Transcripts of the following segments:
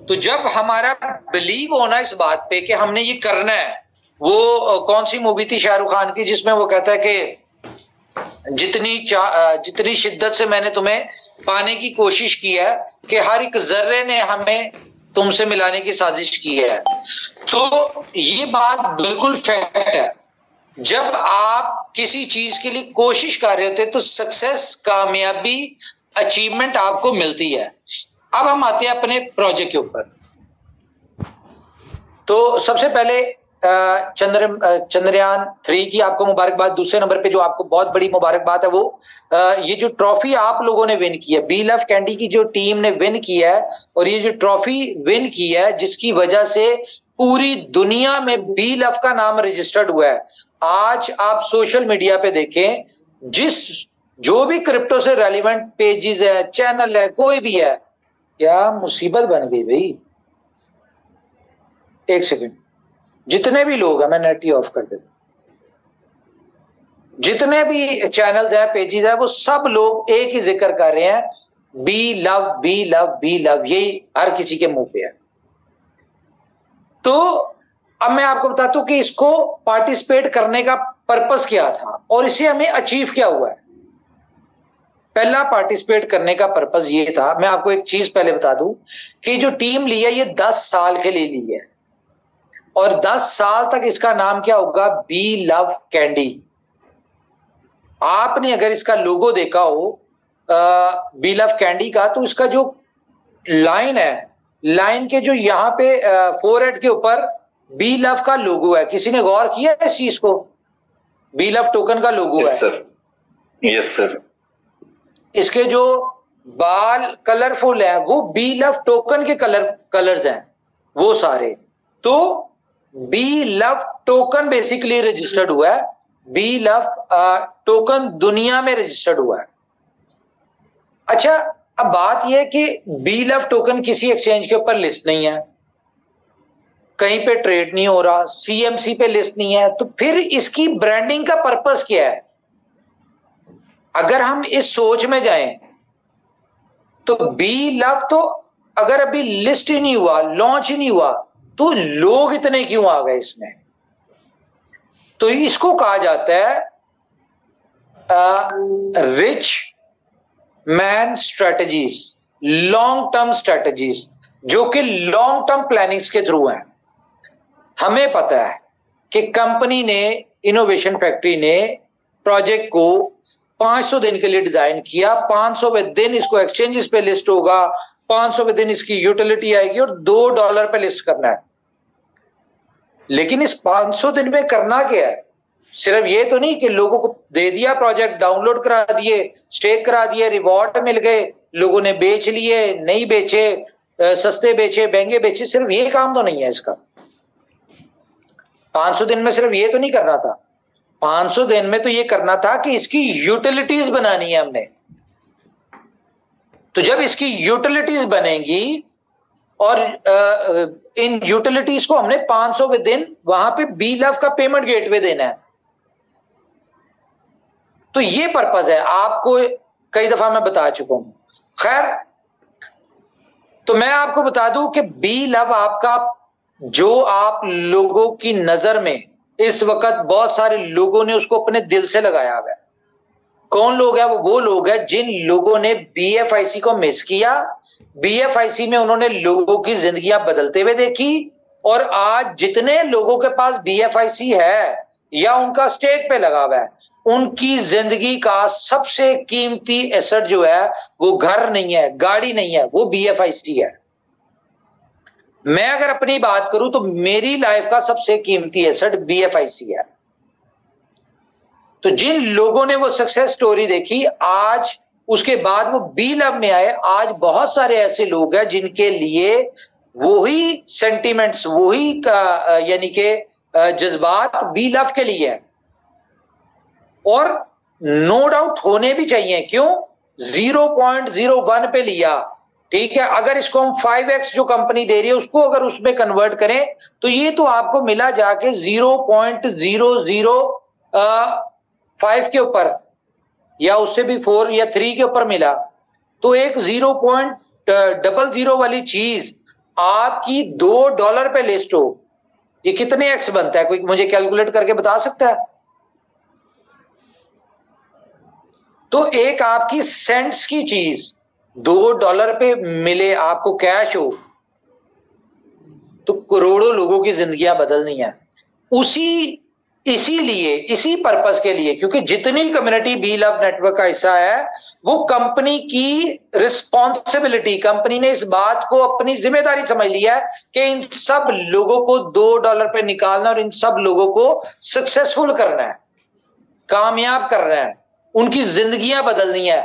तो जब हमारा बिलीव होना इस बात पे कि हमने ये करना है, वो कौन सी मूवी थी शाहरुख खान की जिसमें वो कहता है कि जितनी शिद्दत से मैंने तुम्हें पाने की कोशिश की है कि हर एक जर्रे ने हमें तुमसे मिलाने की साजिश की है। तो ये बात बिल्कुल फैक्ट है। जब आप किसी चीज के लिए कोशिश कर रहे होते तो सक्सेस, कामयाबी, अचीवमेंट आपको मिलती है। अब हम आते हैं अपने प्रोजेक्ट के ऊपर। तो सबसे पहले चंद्रयान 3 की आपको मुबारकबाद। दूसरे नंबर पे जो आपको बहुत बड़ी मुबारकबाद है वो ये जो ट्रॉफी आप लोगों ने विन की है, बी लव कैंडी की जो टीम ने विन की है, और ये जो ट्रॉफी विन की है जिसकी वजह से पूरी दुनिया में बी लव का नाम रजिस्टर्ड हुआ है। आज आप सोशल मीडिया पे देखें, जो भी क्रिप्टो से रेलिवेंट पेजेस है, चैनल है, कोई भी है, क्या मुसीबत बन गई भाई। एक सेकंड, जितने भी लोग हैं, मैं नेट ही ऑफ कर देता, जितने भी चैनल्स हैं, पेजेस हैं, वो सब लोग एक ही जिक्र कर रहे हैं, B love B love B love, यही हर किसी के मुंह पे है। तो अब मैं आपको बताता हूं कि इसको पार्टिसिपेट करने का पर्पस क्या था और इसे हमें अचीव क्या हुआ है। पहला पार्टिसिपेट करने का पर्पस ये था, मैं आपको एक चीज पहले बता दूं कि जो टीम ली है ये 10 साल के लिए ली है, और 10 साल तक इसका नाम क्या होगा, बी लव कैंडी। आपने अगर इसका लोगो देखा हो बी लव कैंडी का, तो इसका जो लाइन है, लाइन के जो यहाँ पे फोरहेड के ऊपर बी लव का लोगो है। किसी ने गौर किया है इस चीज को? बी लव टोकन का लोगो है। Yes sir. इसके जो बाल कलरफुल है वो बी लव टोकन के कलर्स हैं वो सारे। तो B love token basically registered हुआ है, बी लव टोकन दुनिया में रजिस्टर्ड हुआ है। अच्छा, अब बात यह है कि बी लव टोकन किसी एक्सचेंज के ऊपर लिस्ट नहीं है, कहीं पे ट्रेड नहीं हो रहा, सीएमसी पे लिस्ट नहीं है, तो फिर इसकी ब्रांडिंग का पर्पस क्या है? अगर हम इस सोच में जाएं तो बी लव तो अगर अभी लिस्ट ही नहीं हुआ, लॉन्च ही नहीं हुआ, तो लोग इतने क्यों आ गए इसमें? तो इसको कहा जाता है rich man strategies, long term strategies, जो कि लॉन्ग टर्म प्लानिंग्स के थ्रू हैं। हमें पता है कि कंपनी ने, इनोवेशन फैक्ट्री ने प्रोजेक्ट को 500 दिन के लिए डिजाइन किया, 500वें दिन इसको एक्सचेंजेस पे लिस्ट होगा, 500वें दिन इसकी यूटिलिटी आएगी और $2 पे लिस्ट करना है। लेकिन इस 500 दिन में करना क्या है? सिर्फ ये तो नहीं कि लोगों को दे दिया प्रोजेक्ट, डाउनलोड करा दिए, स्टेक करा दिए, रिवॉर्ड मिल गए, लोगों ने बेच लिए, नहीं बेचे, सस्ते बेचे, महंगे बेचे, सिर्फ ये काम तो नहीं है इसका। 500 दिन में सिर्फ ये तो नहीं करना था, 500 दिन में तो ये करना था कि इसकी यूटिलिटीज बनानी है हमने। तो जब इसकी यूटिलिटीज बनेंगी और इन यूटिलिटीज को हमने 500वें दिन वहां पे बी लव का पेमेंट गेटवे देना है। तो ये पर्पज है, आपको कई दफा मैं बता चुका हूं। खैर, तो मैं आपको बता दूं कि बी लव आपका, जो आप लोगों की नजर में इस वक्त बहुत सारे लोगों ने उसको अपने दिल से लगाया हुआ है। कौन लोग हैं वो लोग हैं जिन लोगों ने बीएफआईसी को मिस किया, बीएफआईसी में उन्होंने लोगों की जिंदगियां बदलते हुए देखी, और आज जितने लोगों के पास बीएफआईसी है या उनका स्टेक पे लगा हुआ है, उनकी जिंदगी का सबसे कीमती एसेट जो है वो घर नहीं है, गाड़ी नहीं है, वो बीएफआईसी है। मैं अगर अपनी बात करूं तो मेरी लाइफ का सबसे कीमती एसेट बीएफआईसी है। तो जिन लोगों ने वो सक्सेस स्टोरी देखी, आज उसके बाद वो बी लव में आए, आज बहुत सारे ऐसे लोग हैं जिनके लिए वही सेंटिमेंट्स, वही यानी कि जज्बात बी लव के लिए है। और नो डाउट होने भी चाहिए। क्यों? 0.01 पे लिया, ठीक है, अगर इसको हम 5x जो कंपनी दे रही है उसको अगर उसमें कन्वर्ट करें तो ये तो आपको मिला जाके 0.005 के ऊपर, या उससे भी 4 या 3 के ऊपर मिला। तो एक 0.00 वाली चीज आपकी $2 पे लिस्ट हो, ये कितने एक्स बनता है? कोई मुझे कैलकुलेट करके बता सकता है? तो एक आपकी सेंट्स की चीज $2 पे मिले, आपको कैश हो, तो करोड़ों लोगों की जिंदगियां बदलनी है। इसी पर्पस के लिए, क्योंकि जितनी कम्युनिटी बी लव नेटवर्क का हिस्सा है, वो कंपनी की रिस्पॉन्सिबिलिटी, कंपनी ने इस बात को अपनी जिम्मेदारी समझ लिया है कि इन सब लोगों को $2 पे निकालना और इन सब लोगों को सक्सेसफुल करना है, कामयाब करना है, उनकी जिंदगियां बदलनी है।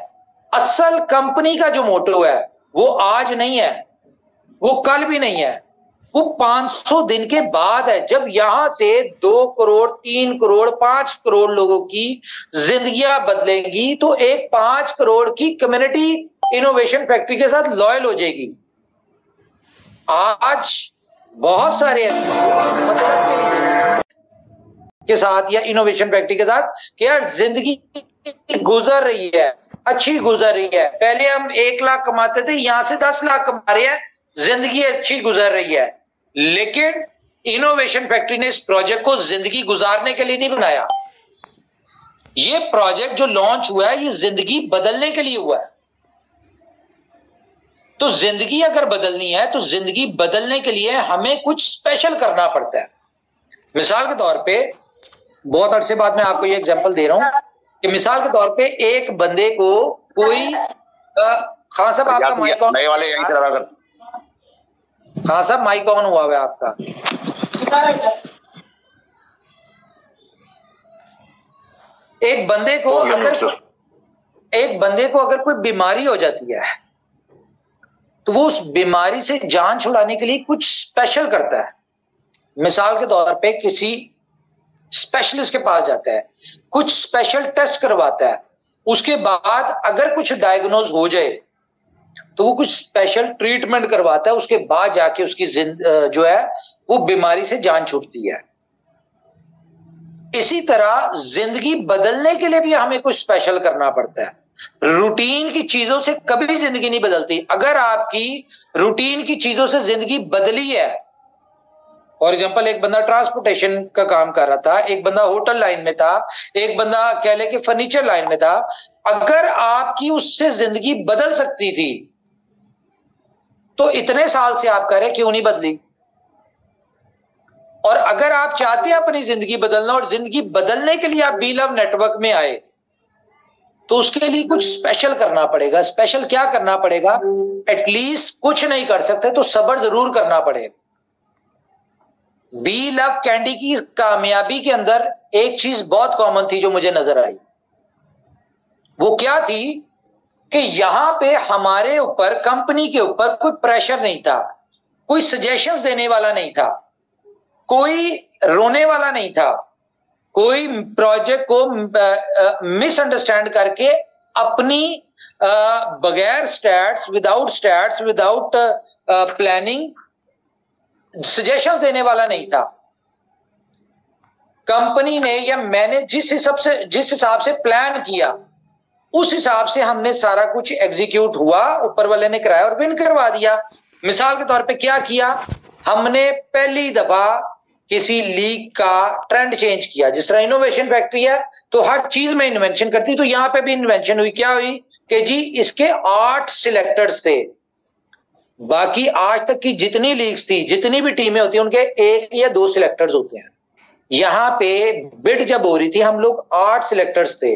असल कंपनी का जो मोटो है वो आज नहीं है, वो कल भी नहीं है, वो 500 दिन के बाद है, जब यहां से 2 करोड़ 3 करोड़ 5 करोड़ लोगों की जिंदगियां बदलेंगी, तो एक 5 करोड़ की कम्युनिटी इनोवेशन फैक्ट्री के साथ लॉयल हो जाएगी। आज बहुत सारे मतलब के साथ या इनोवेशन फैक्ट्री के साथ कि यार जिंदगी गुजर रही है, अच्छी गुजर रही है, पहले हम 1 लाख कमाते थे, यहां से 10 लाख कमा रहे हैं, जिंदगी अच्छी गुजर रही है। लेकिन इनोवेशन फैक्ट्री ने इस प्रोजेक्ट को जिंदगी गुजारने के लिए नहीं बनाया। ये प्रोजेक्ट जो लॉन्च हुआ है, ये जिंदगी बदलने के लिए हुआ है। तो जिंदगी अगर बदलनी है, तो जिंदगी बदलने के लिए हमें कुछ स्पेशल करना पड़ता है। मिसाल के तौर पे, बहुत अरसे बाद मैं आपको ये एग्जांपल दे रहा हूं कि मिसाल के तौर पे एक बंदे को कोई खान साहब आपका माइक ऑन, नए वाले यहीं से लगा कर। खान साहब माइक ऑन हुआ है आपका। एक बंदे को अगर कोई बीमारी हो जाती है, तो वो उस बीमारी से जान छुड़ाने के लिए कुछ स्पेशल करता है। मिसाल के तौर पे किसी स्पेशलिस्ट के पास जाता है, कुछ स्पेशल टेस्ट करवाता है, उसके बाद अगर कुछ डायग्नोज हो जाए तो वो कुछ स्पेशल ट्रीटमेंट करवाता है, उसके बाद जाके उसकी जो है वो बीमारी से जान छूटती है। इसी तरह जिंदगी बदलने के लिए भी हमें कुछ स्पेशल करना पड़ता है। रूटीन की चीजों से कभी जिंदगी नहीं बदलती। अगर आपकी रूटीन की चीजों से जिंदगी बदली है, फॉर एग्जाम्पल एक बंदा ट्रांसपोर्टेशन का काम कर रहा था, एक बंदा होटल लाइन में था, एक बंदा कह ले कि फर्नीचर लाइन में था, अगर आपकी उससे जिंदगी बदल सकती थी तो इतने साल से आप कह रहे क्यों नहीं बदली? और अगर आप चाहते हैं अपनी जिंदगी बदलना और जिंदगी बदलने के लिए आप बी लव नेटवर्क में आए, तो उसके लिए कुछ स्पेशल करना पड़ेगा। स्पेशल क्या करना पड़ेगा? एटलीस्ट कुछ नहीं कर सकते तो सब्र जरूर करना पड़ेगा। बी लव कैंडी की कामयाबी के अंदर एक चीज बहुत कॉमन थी जो मुझे नजर आई। वो क्या थी कि यहां पे हमारे ऊपर, कंपनी के ऊपर कोई प्रेशर नहीं था, कोई सजेशंस देने वाला नहीं था, कोई रोने वाला नहीं था, कोई प्रोजेक्ट को मिसअंडरस्टैंड करके अपनी बगैर स्टैट्स विदाउट प्लानिंग सजेशंस देने वाला नहीं था। कंपनी ने या मैंने जिस हिसाब से प्लान किया, उस हिसाब से हमने सारा कुछ एग्जीक्यूट हुआ, ऊपर वाले ने कराया और विन करवा दिया। मिसाल के तौर पे क्या किया, हमने पहली दफा किसी लीग का ट्रेंड चेंज किया। जिस तरह इनोवेशन फैक्ट्री है तो हर चीज में इन्वेंशन करती, तो यहां पे भी इन्वेंशन हुई। क्या हुई कि जी इसके 8 सिलेक्टर्स थे, बाकी आज तक की जितनी लीग्स थी, जितनी भी टीमें होती हैं, उनके 1 या 2 सिलेक्टर्स होते हैं। यहां पे बिड जब हो रही थी, हम लोग 8 सिलेक्टर्स थे,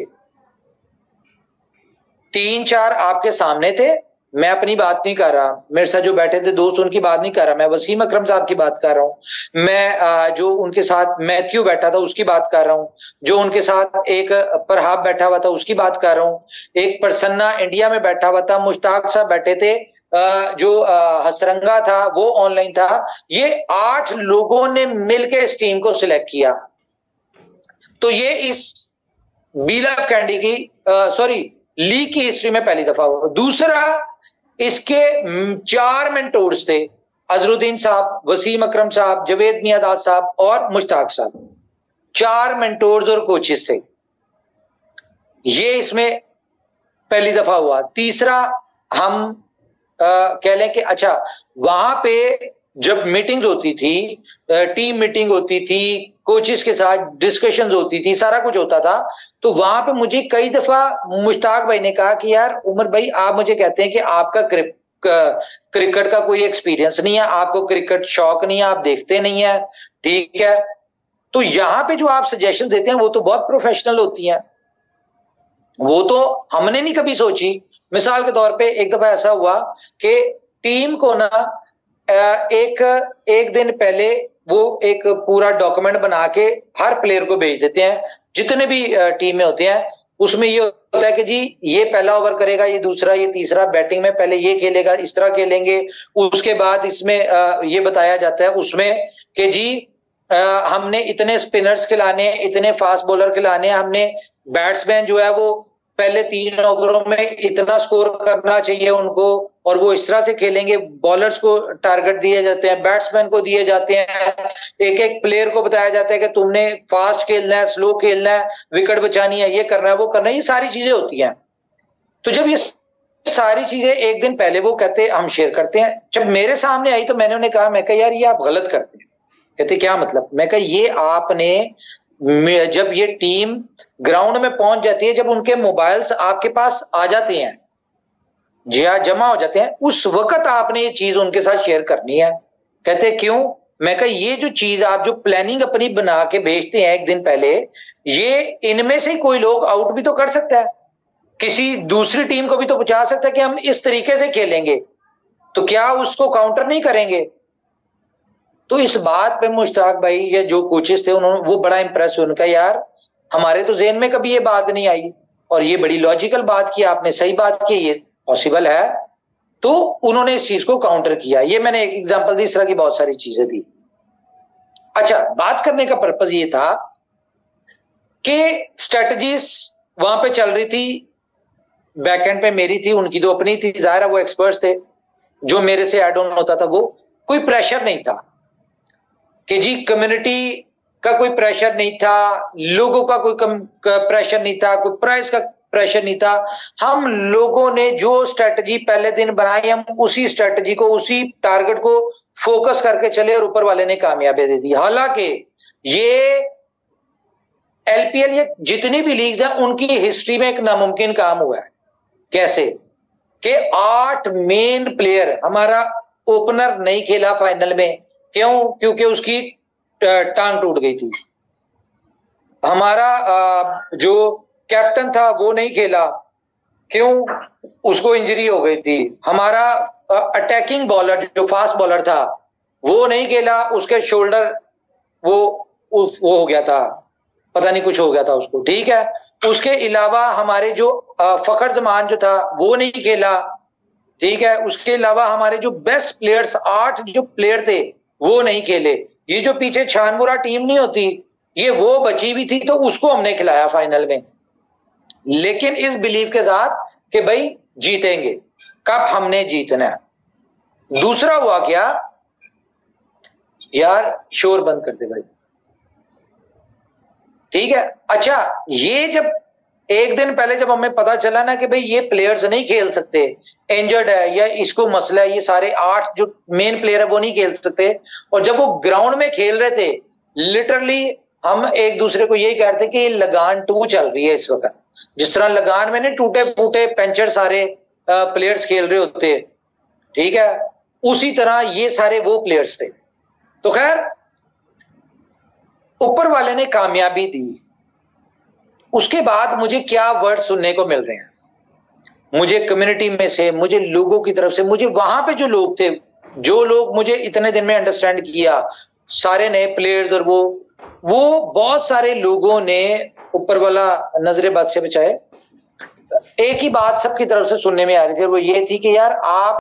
3-4 आपके सामने थे। मैं अपनी बात नहीं कर रहा, मेरे साथ जो बैठे थे दोस्त उनकी बात नहीं कर रहा, मैं वसीम अकरम साहब की बात कर रहा हूं, मैं जो उनके साथ मैथ्यू बैठा था उसकी बात कर रहा हूं, जो उनके साथ एक परहाब बैठा हुआ था उसकी बात कर रहा हूं, एक प्रसन्ना इंडिया में बैठा हुआ था, मुश्ताक साहब बैठे थे, जो हसरंगा था वो ऑनलाइन था। ये 8 लोगों ने मिलकर इस टीम को सिलेक्ट किया। तो ये इस बी लव कैंडी की लीग की हिस्ट्री में पहली दफा हुआ। दूसरा, इसके 4 मेंटोर्स थे, अजरुद्दीन साहब, वसीम अकरम साहब, जवेद मियादाद साहब और मुश्ताक साहब। 4 मेंटोर्स और कोचेस थे। ये इसमें पहली दफा हुआ। तीसरा, हम कह लें कि अच्छा वहां पे जब मीटिंग्स होती थी, टीम मीटिंग होती थी, कोचेस के साथ डिस्कशंस होती थी, सारा कुछ होता था, तो वहां पे मुझे कई दफा मुश्ताक भाई ने कहा कि यार उमर भाई आप मुझे कहते हैं कि आपका क्रिकेट का कोई एक्सपीरियंस नहीं है, आपको क्रिकेट शौक नहीं है, आप देखते नहीं है, ठीक है, तो यहां पे जो आप सजेशन देते हैं वो तो बहुत प्रोफेशनल होती हैं, वो तो हमने नहीं कभी सोची। मिसाल के तौर पे एक दफा ऐसा हुआ कि टीम को ना एक दिन पहले वो एक पूरा डॉक्यूमेंट बना के हर प्लेयर को भेज देते हैं, जितने भी टीम में होते हैं, उसमें ये होता है कि जी ये पहला ओवर करेगा, ये दूसरा, ये तीसरा, बैटिंग में पहले ये खेलेगा, इस तरह खेलेंगे, उसके बाद इसमें ये बताया जाता है उसमें कि जी हमने इतने स्पिनर्स खिलाने, इतने फास्ट बॉलर खिलाने, हमने बैट्समैन जो है वो पहले 3 ओवरों में इतना स्कोर करना चाहिए उनको, और वो इस तरह से खेलेंगे, बॉलर्स को टारगेट दिए जाते हैं, बैट्समैन को दिए जाते हैं, एक एक प्लेयर को बताया जाता है कि तुमने फास्ट खेलना है, स्लो खेलना है, विकेट बचानी है, ये करना है, वो करना है, ये सारी चीजें होती हैं। तो जब ये सारी चीजें एक दिन पहले वो कहते हम शेयर करते हैं, जब मेरे सामने आई तो मैंने उन्हें कहा, मैं कहा यार ये आप गलत करते हैं। कहते क्या मतलब? मैं कहा ये आपने, जब ये टीम ग्राउंड में पहुंच जाती है, जब उनके मोबाइल्स आपके पास आ जाते हैं, जी हाँ जमा हो जाते हैं, उस वक्त आपने ये चीज उनके साथ शेयर करनी है। कहते क्यों? मैं कहा ये जो चीज आप जो प्लानिंग अपनी बना के भेजते हैं एक दिन पहले, ये इनमें से कोई लोग आउट भी तो कर सकता है, किसी दूसरी टीम को भी तो बचा सकता है कि हम इस तरीके से खेलेंगे, तो क्या उसको काउंटर नहीं करेंगे? तो इस बात पे मुश्ताक भाई या जो कोचेस थे उन्होंने, वो बड़ा इंप्रेस हुए, उनका यार हमारे तो जेहन में कभी ये बात नहीं आई, और ये बड़ी लॉजिकल बात की आपने, सही बात की, ये पॉसिबल है। तो उन्होंने इस चीज को काउंटर किया। ये मैंने एक एग्जांपल दी, इस तरह की बहुत सारी चीजें थी। अच्छा, बात करने का पर्पज ये था कि स्ट्रेटजीज वहां पे चल रही थी, बैकएंड पे मेरी थी, उनकी तो अपनी थी, जाहिर है वो एक्सपर्ट्स थे, जो मेरे से ऐड ऑन होता था, वो कोई प्रेशर नहीं था कि जी कम्युनिटी का कोई प्रेशर नहीं था, लोगों का कोई प्रेशर नहीं था, कोई प्राइस का प्रेशर नहीं था। हम लोगों ने जो स्ट्रेटजी पहले दिन बनाई, हम उसी स्ट्रेटजी को, उसी टारगेट को फोकस करके चले, और ऊपर वाले ने कामयाबी दे दी। हालांकि ये एलपीएल, ये जितनी भी लीग्स हैं, उनकी हिस्ट्री में एक नामुमकिन काम हुआ है। कैसे? कि 8 मेन प्लेयर, हमारा ओपनर नहीं खेला फाइनल में, क्यों? क्योंकि उसकी टांग टूट गई थी। हमारा जो कैप्टन था वो नहीं खेला, क्यों? उसको इंजरी हो गई थी। हमारा अटैकिंग बॉलर जो फास्ट बॉलर था वो नहीं खेला, उसके शोल्डर वो हो गया था, पता नहीं कुछ हो गया था उसको, ठीक है। उसके अलावा हमारे जो फखर जमान जो था वो नहीं खेला, ठीक है। उसके अलावा हमारे जो बेस्ट प्लेयर्स 8 जो प्लेयर थे वो नहीं खेले। ये जो पीछे छानमुरा टीम नहीं होती, ये वो बची भी थी, तो उसको हमने खिलाया फाइनल में, लेकिन इस बिलीव के साथ कि भाई जीतेंगे, कप हमने जीतना है। दूसरा हुआ क्या यार, शोर बंद कर दे भाई, ठीक है। अच्छा, ये जब एक दिन पहले जब हमें पता चला ना कि भाई ये प्लेयर्स नहीं खेल सकते, इंजर्ड है या इसको मसला है, ये सारे 8 जो मेन प्लेयर है वो नहीं खेल सकते, और जब वो ग्राउंड में खेल रहे थे, लिटरली हम एक दूसरे को यही कहते कि ये लगान 2 चल रही है इस वक्त। जिस तरह लगान में नहीं टूटे फूटे पेंचर सारे प्लेयर्स खेल रहे होते, ठीक है, उसी तरह ये सारे वो प्लेयर्स थे। तो खैर ऊपर वाले ने कामयाबी दी। उसके बाद मुझे क्या वर्ड सुनने को मिल रहे हैं, मुझे कम्युनिटी में से, मुझे लोगों की तरफ से, मुझे वहां पे जो लोग थे, जो लोग मुझे इतने दिन में अंडरस्टैंड किया, सारे नए प्लेयर्स, और वो बहुत सारे लोगों ने, ऊपर वाला नजरे बात से बचाए, एक ही बात सबकी तरफ से सुनने में आ रही थी, वो ये थी कि यार आप